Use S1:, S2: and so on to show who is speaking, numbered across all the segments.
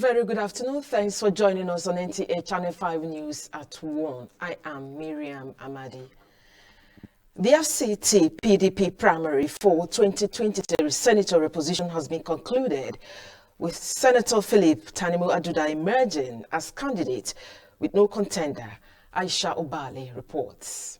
S1: very good afternoon. Thanks for joining us on NTA Channel 5 News at 1. I am Miriam Amadi. The FCT PDP primary for 2023 senatorial position has been concluded, with Senator Philip Tanimu Aduda emerging as candidate with no contender. Aisha Obale reports.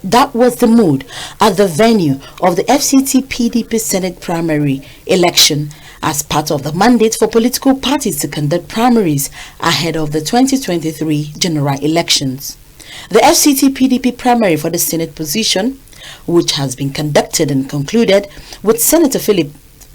S2: That was the mood at the venue of the FCT PDP Senate primary election as part of the mandate for political parties to conduct primaries ahead of the 2023 general elections. The FCT PDP primary for the Senate position, which has been conducted and concluded, with Senator Philip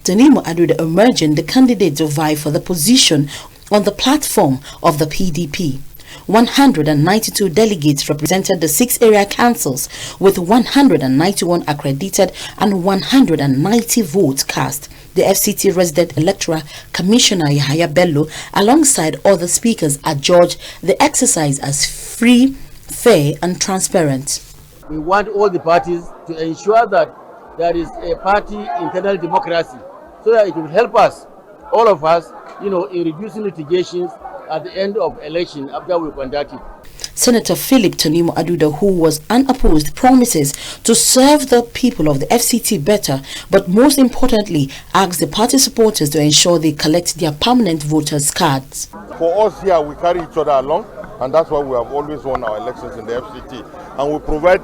S2: Tanimu Aduda emerging the candidate to vie for the position on the platform of the PDP. 192 delegates represented the 6 area councils with 191 accredited and 190 votes cast. The FCT Resident Electoral Commissioner Yahaya Bello, alongside other speakers, adjudged the exercise as free, fair and transparent.
S3: We want all the parties to ensure that there is a party internal democracy so that it will help us, all of us, in reducing litigations at the end of election after we conduct it.
S2: Senator Philip Tanimu Aduda, who was unopposed, promises to serve the people of the FCT better, but most importantly, asks the party supporters to ensure they collect their permanent voters' cards.
S4: For us here, we carry each other along, and that's why we have always won our elections in the FCT. And we provide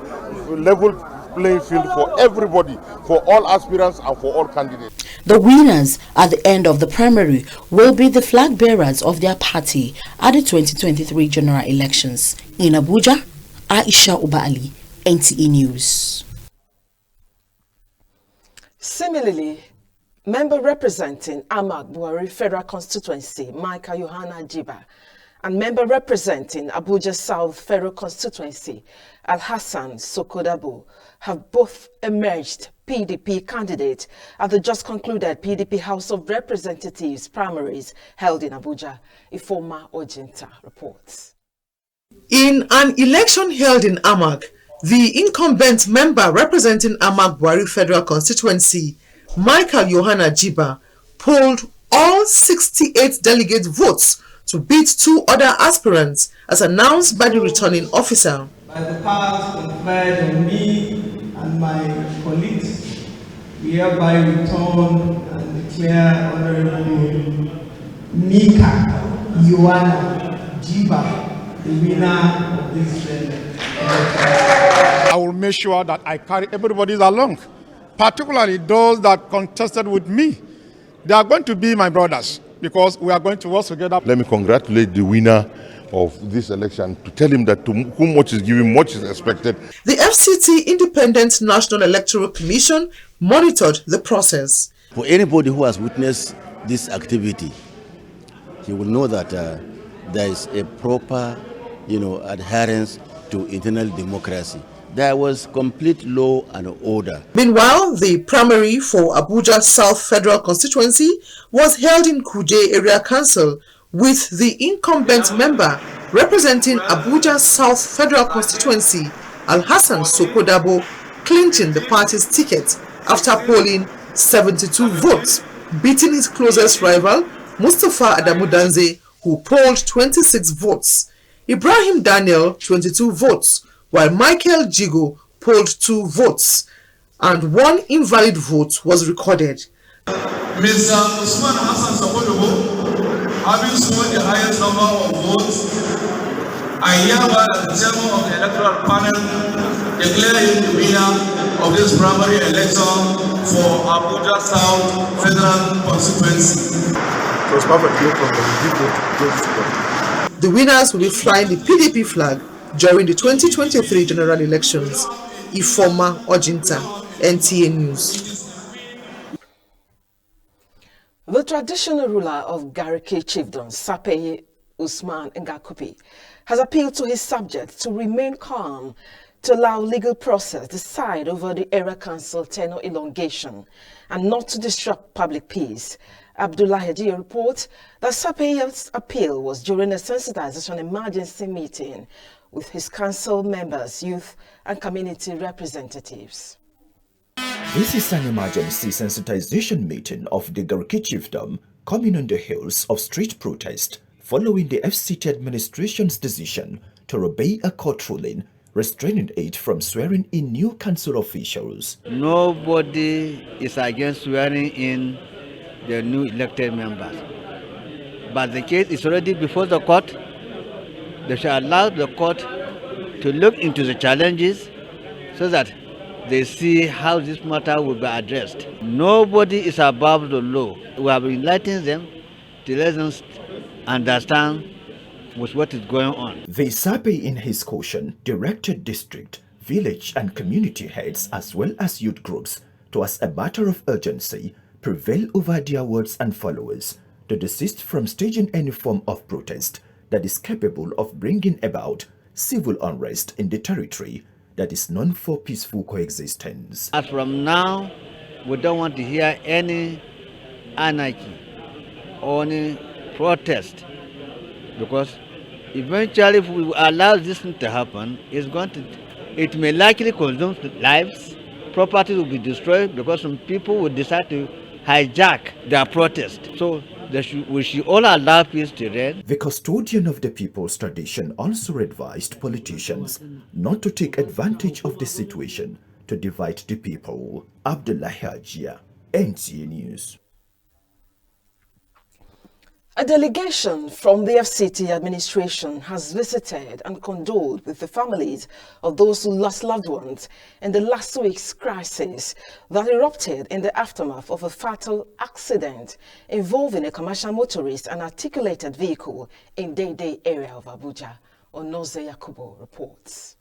S4: level playing field for everybody, for all aspirants and for all candidates.
S2: The winners at the end of the primary will be the flag bearers of their party at the 2023 general elections. In Abuja, Aisha Obale, NTA News.
S1: Similarly, member representing Ahmad Buhari Federal Constituency, Michael Yohana Jiba, and member representing Abuja South Federal Constituency, Al-Hassan Sokodabo, have both emerged PDP candidate at the just concluded PDP House of Representatives primaries held in Abuja. Ifoma Ojinta reports.
S5: In an election held in Amag, the incumbent member representing Amag Buhari Federal Constituency, Michael Yohana Jiba, polled all 68 delegate votes to beat 2 other aspirants, as announced by the returning officer.
S6: By the powers conferred on me and my colleagues, we hereby return and declare Honorable Mika Yohana Jiba the winner of this election.
S7: I will make sure that I carry everybody along, particularly those that contested with me. They are going to be my brothers, because we are going to work together.
S4: Let me congratulate the winner of this election, to tell him that to whom much is given, much is expected.
S5: The FCT Independent National Electoral Commission monitored the process.
S3: For anybody who has witnessed this activity, he will know that there is a proper, adherence to internal democracy. There was complete law and order.
S5: Meanwhile, the primary for Abuja South Federal Constituency was held in Kuje Area Council, with the incumbent member representing Abuja South Federal Constituency, Al-Hassan Sokodabo, clinching the party's ticket after polling 72 votes, beating his closest rival, Mustafa Adamu Danze, who polled 26 votes. Ibrahim Daniel, 22 votes, while Michael Jigo polled 2 votes, and 1 invalid vote was recorded.
S8: Mr. Usman Hassan Sokodabo, having scored the highest number of votes, I hereby, as the chairman of the electoral panel, declare him the winner of this primary election for Abuja South Federal Constituency.
S5: The winners will be flying the PDP flag during the 2023 general elections. Ifoma Ojinta, NTA News.
S1: The traditional ruler of Gariki Chiefdom, Sapeye Usman Ngakupi, has appealed to his subjects to remain calm, to allow legal process decide over the area council tenure elongation, and not to disrupt public peace. Abdullah Hadi reports that Sapeye's appeal was during a sensitization emergency meeting with his council members, youth, and community representatives.
S9: This is an emergency sensitization meeting of the Garki chiefdom coming on the heels of street protest following the FCT administration's decision to obey a court ruling restraining it from swearing in new council officials.
S10: Nobody is against swearing in the new elected members. But the case is already before the court. They shall allow the court to look into the challenges so that they see how this matter will be addressed. Nobody is above the law. We have enlightened them to let them understand with what is going on.
S9: The SAPE in his caution directed district, village and community heads as well as youth groups to, as a matter of urgency, prevail over their words and followers to desist from staging any form of protest that is capable of bringing about civil unrest in the territory that is known for peaceful coexistence.
S10: As from now, we don't want to hear any anarchy or any protest, because eventually if we allow this thing to happen, it may likely consume lives, property will be destroyed because some people will decide to hijack their protest. So we should all allow peace to reign.
S9: The custodian of the people's tradition also advised politicians not to take advantage of the situation to divide the people. Abdullahi Hajia, NTA News.
S1: A delegation from the FCT administration has visited and condoled with the families of those who lost loved ones in the last week's crisis that erupted in the aftermath of a fatal accident involving a commercial motorist and articulated vehicle in Dede area of Abuja. Onoze Yakubo reports.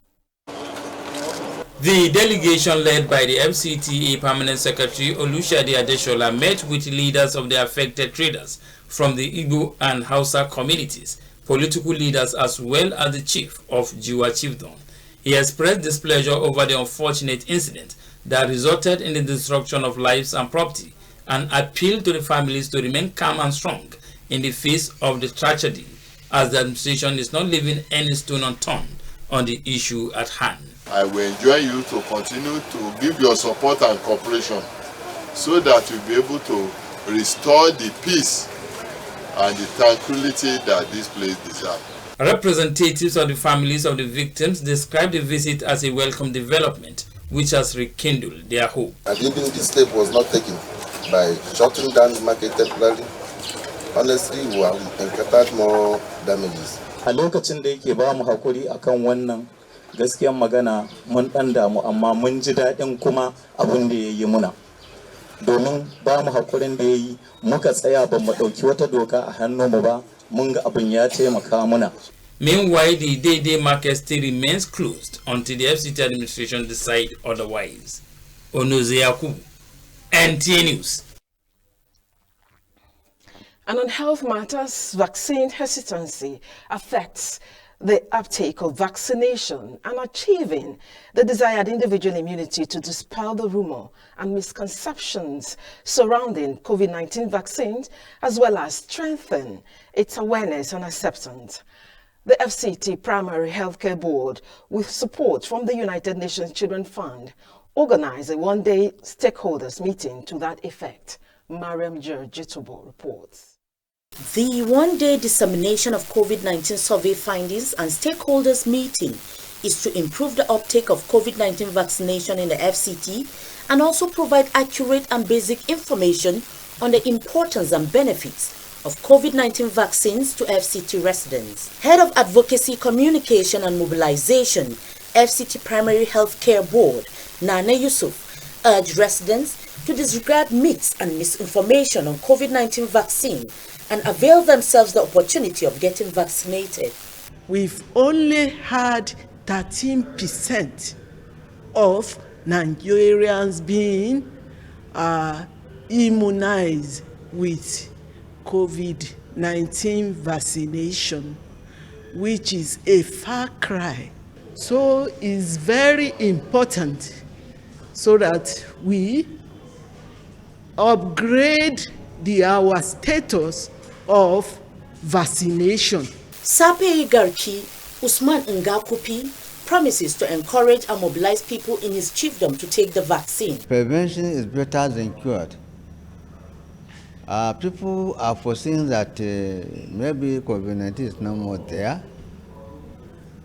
S11: The delegation led by the FCTA Permanent Secretary Olushade Adeshola met with leaders of the affected traders from the Igbo and Hausa communities, political leaders as well as the chief of Jiwa Chiefdom. He expressed displeasure over the unfortunate incident that resulted in the destruction of lives and property and appealed to the families to remain calm and strong in the face of the tragedy, as the administration is not leaving any stone unturned on the issue at hand.
S4: I will enjoy you to continue to give your support and cooperation so that you'll be able to restore the peace and the tranquility that this place deserves.
S11: Representatives of the families of the victims described the visit as a welcome development, which has rekindled their hope.
S12: And even this step was not taken by shutting down the market temporarily. Honestly, we have encountered more damages.
S13: A lokacin da yake ba mu hakuri akan wannan gaskiyar magana mun dan damu, amma mun ji daɗin kuma abin da yayi muna. Domin ba mu hakurin da yayi muka tsaya ba mu dauki wata doka a hannunmu ba, mun ga abin ya taimaka muna.
S11: Meanwhile, the Dede market still remains closed until the FCT administration decide otherwise. Onoze Yakubu, NTA News.
S1: And on health matters, vaccine hesitancy affects the uptake of vaccination and achieving the desired individual immunity to dispel the rumor and misconceptions surrounding COVID-19 vaccines, as well as strengthen its awareness and acceptance. The FCT Primary Healthcare Board, with support from the United Nations Children Fund, organized a one-day stakeholders meeting to that effect. Mariam Jitubo reports.
S2: The one-day dissemination of COVID-19 survey findings and stakeholders meeting is to improve the uptake of COVID-19 vaccination in the FCT and also provide accurate and basic information on the importance and benefits of COVID-19 vaccines to FCT residents. Head of Advocacy, Communication and Mobilization, FCT Primary Healthcare Board, Nana Yusuf, urged residents to disregard myths and misinformation on COVID-19 vaccine and avail themselves the opportunity of getting vaccinated.
S6: We've only had 13% of Nigerians being immunized with COVID-19 vaccination, which is a far cry. So it's very important so that we upgrade our status of vaccination.
S2: Sape Garki, Usman Ngakupi, promises to encourage and mobilize people in his chiefdom to take the vaccine.
S10: Prevention is better than cured. People are foreseeing that maybe COVID-19 is no more there.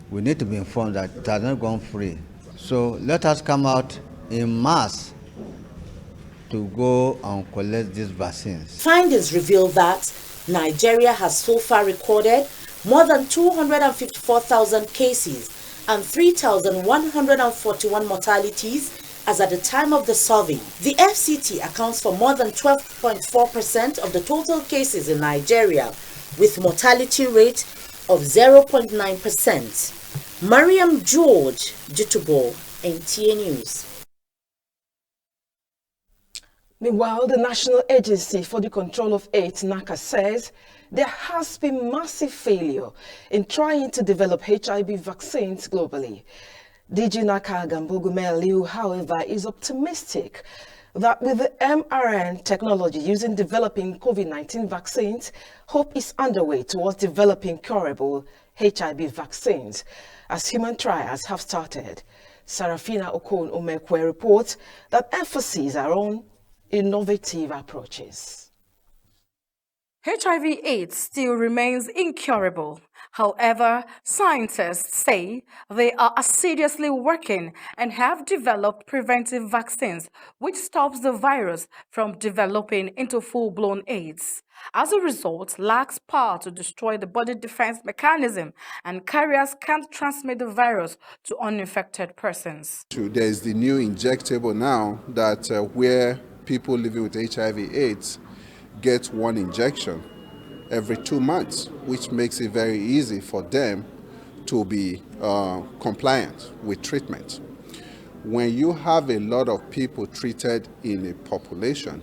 S10: We need to be informed that it has not gone free. So let us come out in mass to go and collect these vaccines.
S2: Findings reveal that Nigeria has so far recorded more than 254,000 cases and 3,141 mortalities as at the time of the survey. The FCT accounts for more than 12.4% of the total cases in Nigeria, with mortality rate of 0.9%. Mariam George, Jitubo, NTA News.
S1: Meanwhile, the National Agency for the Control of AIDS, NACA, says there has been massive failure in trying to develop HIV vaccines globally. DG NACA Gambogume Liu, however, is optimistic that with the mRNA technology used in developing COVID-19 vaccines, hope is underway towards developing curable HIV vaccines, as human trials have started. Sarafina Okon Omekwe reports that emphases are on innovative approaches.
S14: HIV/AIDS still remains incurable. However, scientists say they are assiduously working and have developed preventive vaccines which stops the virus from developing into full-blown AIDS. As a result, lacks power to destroy the body defense mechanism, and carriers can't transmit the virus to uninfected persons.
S15: There is the new injectable now that where people living with HIV/AIDS get one injection every 2 months, which makes it very easy for them to be compliant with treatment. When you have a lot of people treated in a population,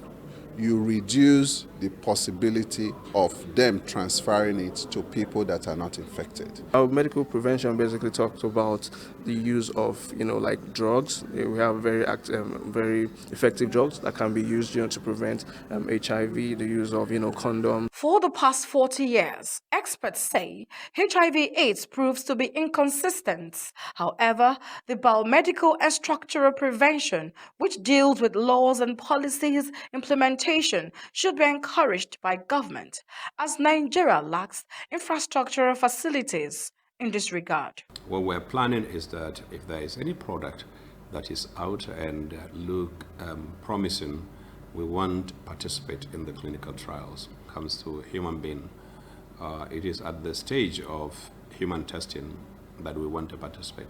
S15: you reduce the possibility of them transferring it to people that are not infected.
S16: Our medical prevention basically talks about the use of, like drugs. We have very effective drugs that can be used, to prevent HIV. The use of, condom.
S14: For the past 40 years, experts say HIV/AIDS proves to be inconsistent. However, the biomedical and structural prevention, which deals with laws and policies implementation, should be encouraged by government, as Nigeria lacks infrastructural facilities in this regard.
S17: What we're planning is that if there is any product that is out and look promising, we want to participate in the clinical trials. Comes to human being, it is at the stage of human testing that we want to participate.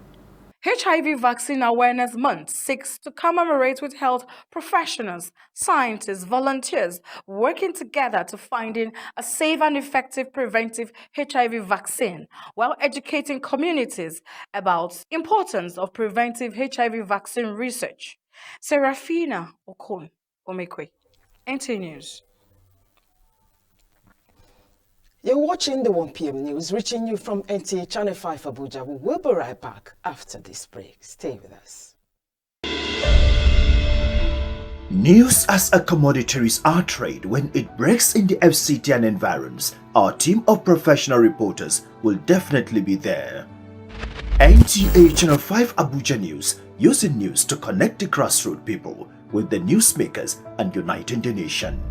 S14: HIV Vaccine Awareness Month seeks to commemorate with health professionals, scientists, volunteers working together to finding a safe and effective preventive HIV vaccine, while educating communities about importance of preventive HIV vaccine research. Serafina Okon Omekwe, NTA News.
S1: You're watching the 1 p.m. news, reaching you from NTA Channel 5 Abuja. We will be right back after this break. Stay with us.
S9: News as a commodity is our trade. When it breaks in the FCT and environs, our team of professional reporters will definitely be there. NTA Channel 5 Abuja News, using news to connect the grassroots people with the newsmakers and uniting the nation.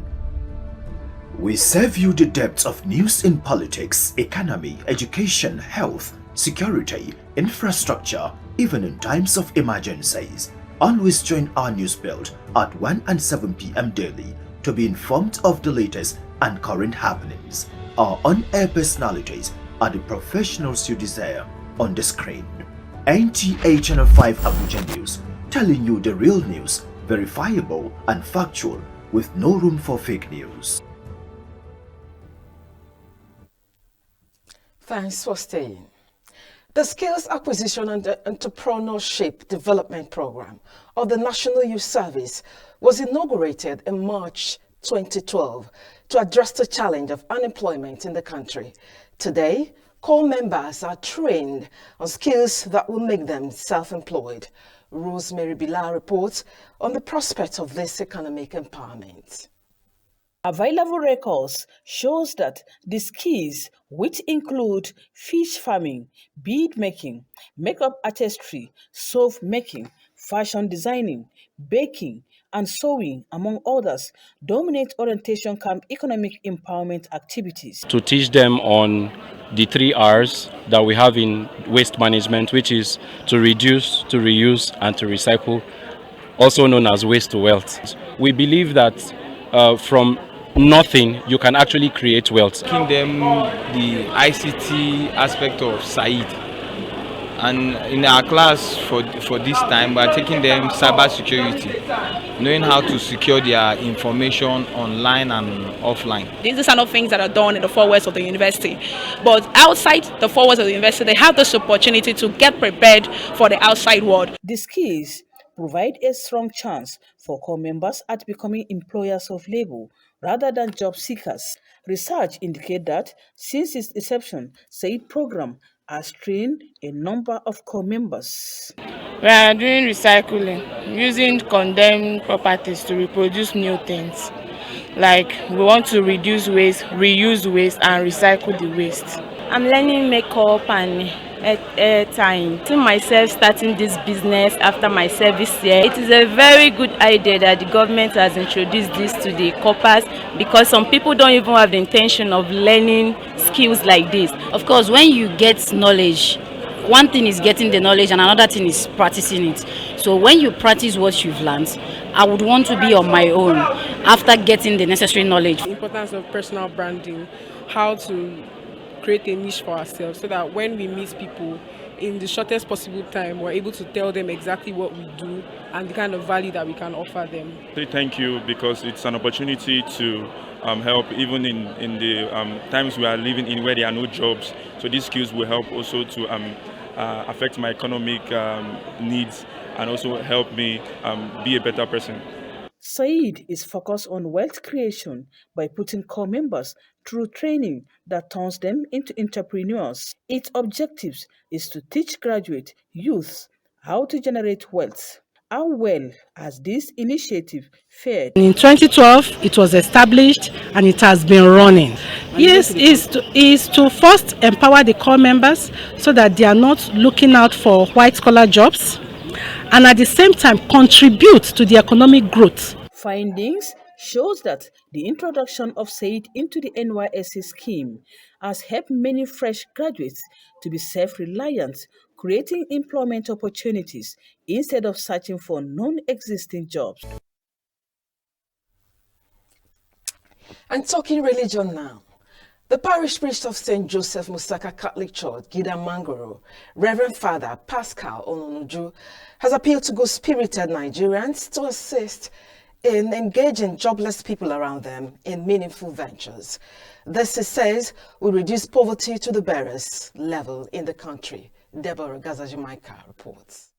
S9: We serve you the depths of news in politics, economy, education, health, security, infrastructure, even in times of emergencies. Always join our news build at 1 and 7 p.m. daily to be informed of the latest and current happenings. Our on-air personalities are the professionals you desire on the screen. NTA Channel 5 Abuja News, telling you the real news, verifiable and factual, with no room for fake news.
S1: Thanks for staying. The Skills Acquisition and Entrepreneurship Development Program of the National Youth Service was inaugurated in March 2012 to address the challenge of unemployment in the country. Today, core members are trained on skills that will make them self-employed. Rosemary Bilal reports on the prospect of this economic empowerment.
S18: Available records shows that the skills, which include fish farming, bead making, makeup artistry, soap making, fashion designing, baking, and sewing, among others, dominate orientation camp economic empowerment activities.
S19: To teach them on the 3 R's that we have in waste management, which is to reduce, to reuse, and to recycle, also known as waste to wealth. We believe that from nothing you can actually create wealth.
S20: Teaching them the ICT aspect of Said. And in our class for this time, we are taking them cyber security, knowing how to secure their information online and offline.
S21: These are some of things that are done in the 4 walls of the university. But outside the 4 walls of the university, they have this opportunity to get prepared for the outside world.
S18: The skills provide a strong chance for core members at becoming employers of labor rather than job seekers. Research indicates that since its inception, SAID program has trained a number of core members.
S22: We are doing recycling, using condemned properties to reproduce new things. Like we want to reduce waste, reuse waste, and recycle the waste.
S23: I'm learning makeup and time. See myself starting this business after my service here. It is a very good idea that the government has introduced this to the corpers, because some people don't even have the intention of learning skills like this.
S24: Of course, when you get knowledge, one thing is getting the knowledge and another thing is practicing it. So when you practice what you've learned, I would want to be on my own after getting the necessary knowledge.
S25: The importance of personal branding, how to create a niche for ourselves so that when we meet people in the shortest possible time, we're able to tell them exactly what we do and the kind of value that we can offer them.
S26: Thank you, because it's an opportunity to help even in the times we are living in where there are no jobs. So these skills will help also to affect my economic needs and also help me be a better person.
S18: SAID is focused on wealth creation by putting core members through training that turns them into entrepreneurs. Its objectives is to teach graduate youth how to generate wealth. How well has this initiative fared?
S27: In 2012, it was established and it has been running. Yes, is to first empower the core members so that they are not looking out for white-collar jobs, and at the same time contribute to the economic growth.
S18: Findings shows that the introduction of SAID into the NYSC scheme has helped many fresh graduates to be self-reliant, creating employment opportunities instead of searching for non-existing jobs.
S1: And talking religion now. The parish priest of St. Joseph Musaka Catholic Church, Gidam Mangoro, Reverend Father Pascal Ononuju, has appealed to good-spirited Nigerians to assist in engaging jobless people around them in meaningful ventures. This, he says, will reduce poverty to the barest level in the country. Deborah Gazajimaika reports.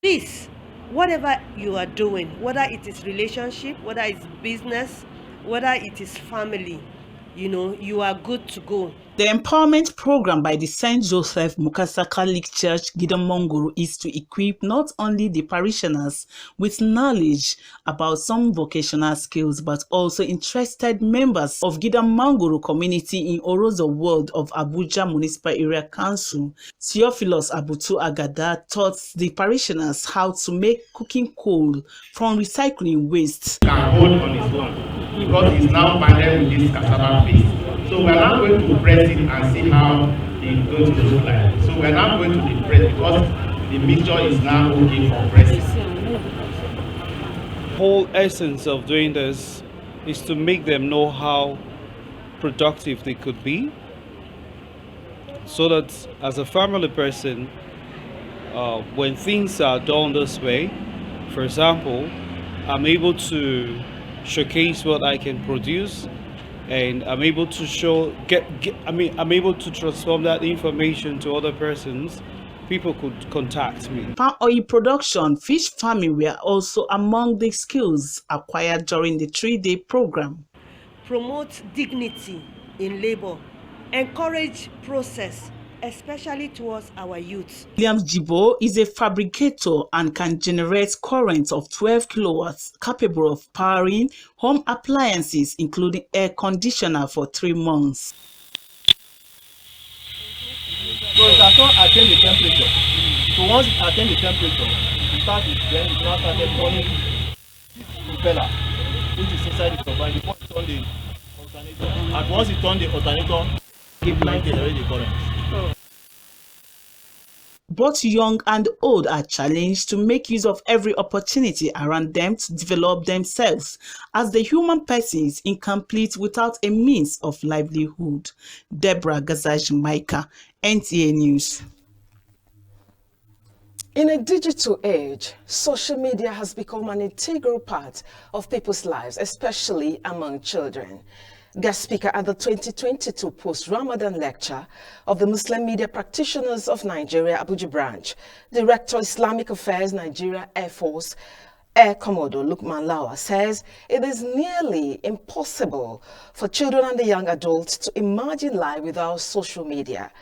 S28: Please, whatever you are doing, whether it is relationship, whether it's business, whether it is family, you are good to go.
S29: The empowerment program by the St. Joseph Mukasa Catholic Church, Gidam Mangoro, is to equip not only the parishioners with knowledge about some vocational skills, but also interested members of Gidam Mangoro community in Orozo Ward of Abuja Municipal Area Council. Theophilus Abutu Agada taught the parishioners how to make cooking coal from recycling waste.
S30: Can hold on his own because he's now banded with this cassava paste. So we're now going to press it and see how it's going to look like. So we're now going to be pressed because the mixture is now okay for pressing.
S31: The whole essence of doing this is to make them know how productive they could be, so that as a family person, when things are done this way, for example, I'm able to showcase what I can produce, and I'm able to I'm able to transform that information to other persons. People could contact me.
S29: Palm oil production, fish farming were also among the skills acquired during the 3-day program.
S28: Promote dignity in labor, encourage process especially towards our youth.
S29: Williams Jibo is a fabricator and can generate current of 12 kilowatts capable of powering home appliances, including air conditioner, for 3 months.
S2: So it has not attained the temperature. So once it attains the temperature, it starts then it now started turning propeller, which is inside the turbine before it turn the alternator. And once it turn the alternator, keep line generate the current.
S29: Both young and old are challenged to make use of every opportunity around them to develop themselves, as the human person is incomplete without a means of livelihood. Deborah Gazaj Micah, NTA News.
S1: In a digital age, social media has become an integral part of people's lives, especially among children. Guest speaker at the 2022 post-Ramadan lecture of the Muslim Media Practitioners of Nigeria, Abuja branch, Director Islamic Affairs, Nigeria Air Force, Air Commodore Lukman Lawal says it is nearly impossible for children and the young adults to imagine life without social media.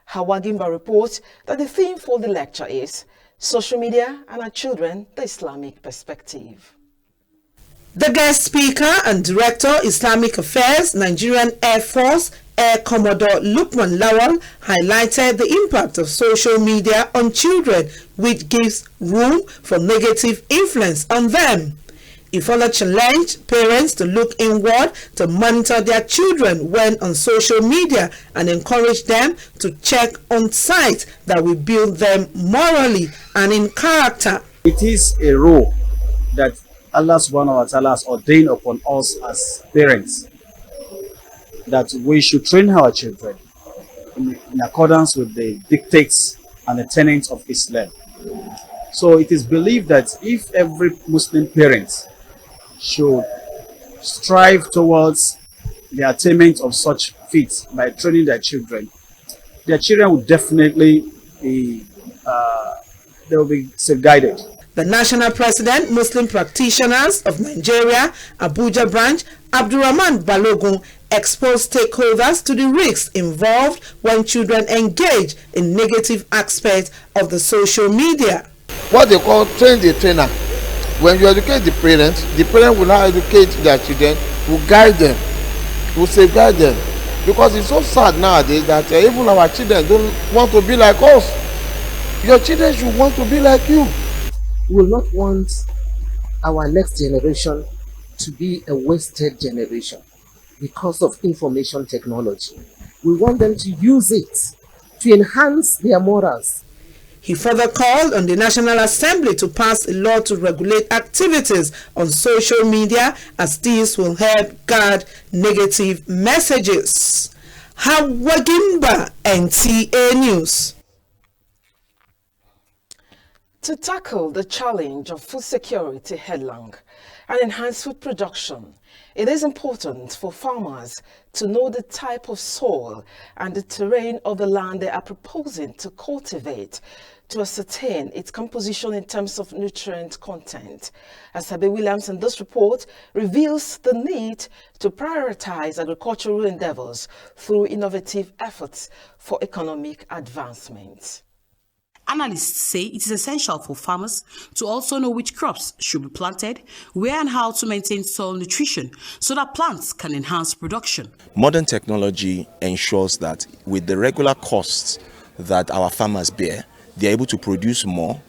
S1: Hawa Gimba reports that the theme for the lecture is Social Media and Our Children, the Islamic Perspective.
S3: The guest speaker and Director Islamic Affairs, Nigerian Air Force, Air Commodore Lukman Lawal, highlighted the impact of social media on children, which gives room for negative influence on them. He further challenged parents to look inward to monitor their children when on social media and encourage them to check on sites that will build them morally and in character.
S4: It is a role that Allah subhanahu wa ta'ala has ordained upon us as parents, that we should train our children in accordance with the dictates and the tenets of Islam. So it is believed that if every Muslim parent should strive towards the attainment of such feats by training their children will definitely be they will be safeguarded.
S3: The National President, Muslim Practitioners of Nigeria, Abuja branch, Abdurrahman Balogun, exposed stakeholders to the risks involved when children engage in negative aspects of the social media.
S5: What they call train the trainer. When you educate the parent will now educate their children, will guide them, will safeguard them. Because it's so sad nowadays that even our children don't want to be like us. Your children should want to be like you.
S6: We will not want our next generation to be a wasted generation because of information technology. We want them to use it to enhance their morals.
S3: He further called on the National Assembly to pass a law to regulate activities on social media, as these will help guard negative messages. Hawagimba, NTA News.
S1: To tackle the challenge of food security headlong and enhance food production, it is important for farmers to know the type of soil and the terrain of the land they are proposing to cultivate to ascertain its composition in terms of nutrient content. As Asabe Williams in this report reveals the need to prioritize agricultural endeavors through innovative efforts for economic advancement.
S7: Analysts say it is essential for farmers to also know which crops should be planted, where and how to maintain soil nutrition so that plants can enhance production.
S8: Modern technology ensures that with the regular costs that our farmers bear, they're able to produce more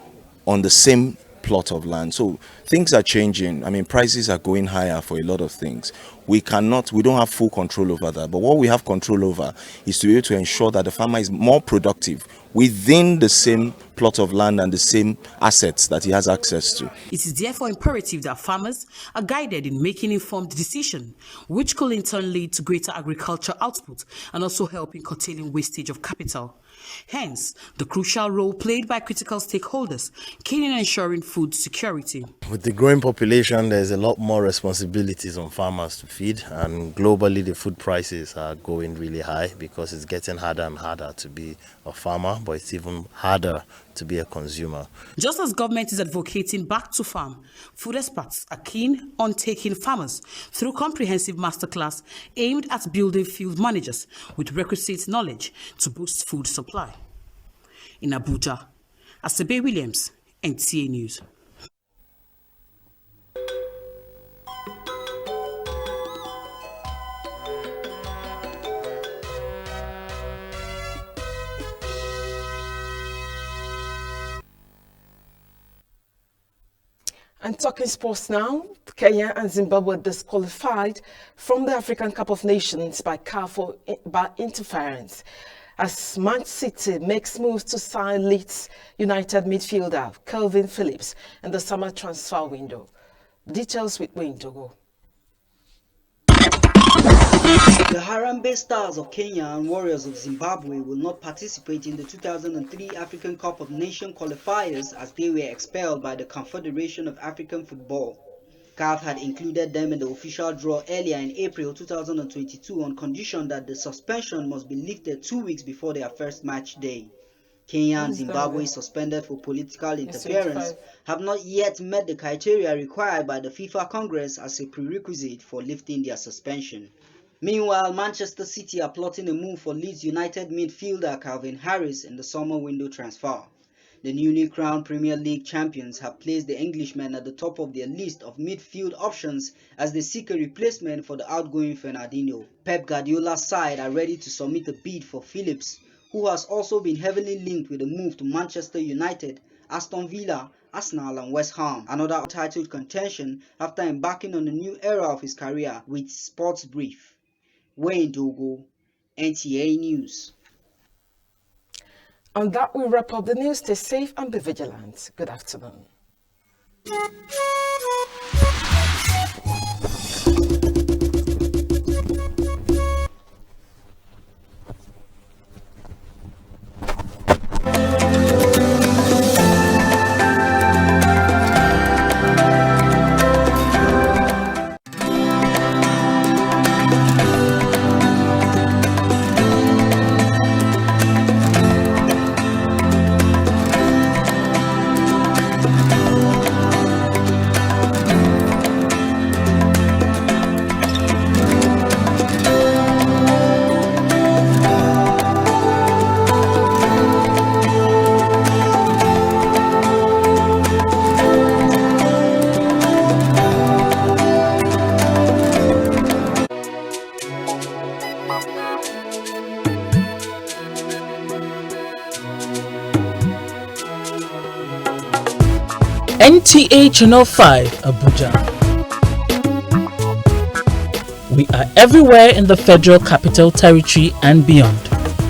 S8: on the same plot of land. So things are changing. I mean, prices are going higher for a lot of things. We don't have full control over that. But what we have control over is to be able to ensure that the farmer is more productive within the same plot of land and the same assets that he has access to.
S7: It is therefore imperative that farmers are guided in making informed decisions, which could in turn lead to greater agricultural output and also help in curtailing wastage of capital. Hence, the crucial role played by critical stakeholders key in ensuring food security.
S10: With the growing population, there's a lot more responsibilities on farmers to feed, and globally the food prices are going really high because it's getting harder and harder to be a farmer, but it's even harder to be a consumer.
S7: Just as government is advocating back to farm, food experts are keen on taking farmers through comprehensive masterclass aimed at building field managers with requisite knowledge to boost food supply. In Abuja, Asebe Williams, NTA News.
S1: And talking sports now, Kenya and Zimbabwe disqualified from the African Cup of Nations by CAF by interference as Man City makes moves to sign Leeds United midfielder Calvin Phillips in the summer transfer window. Details with Wayne Togo.
S9: The Harambee Stars of Kenya and Warriors of Zimbabwe will not participate in the 2003 African Cup of Nations qualifiers as they were expelled by the Confederation of African Football. CAF had included them in the official draw earlier in April 2022 on condition that the suspension must be lifted 2 weeks before their first match day. Kenya and Zimbabwe, suspended for political interference, have not yet met the criteria required by the FIFA Congress as a prerequisite for lifting their suspension. Meanwhile, Manchester City are plotting a move for Leeds United midfielder Calvin Harris in the summer window transfer. The newly crowned Premier League champions have placed the Englishman at the top of their list of midfield options as they seek a replacement for the outgoing Fernandinho. Pep Guardiola's side are ready to submit a bid for Phillips, who has also been heavily linked with a move to Manchester United, Aston Villa, Arsenal and West Ham, another titled contention after embarking on a new era of his career with Sports Brief. Wayne Dogo, NTA News.
S1: On that, we wrap up the news. Stay safe and be vigilant. Good afternoon.
S11: NTA Channel 5 Abuja. We are everywhere in the Federal Capital Territory and beyond.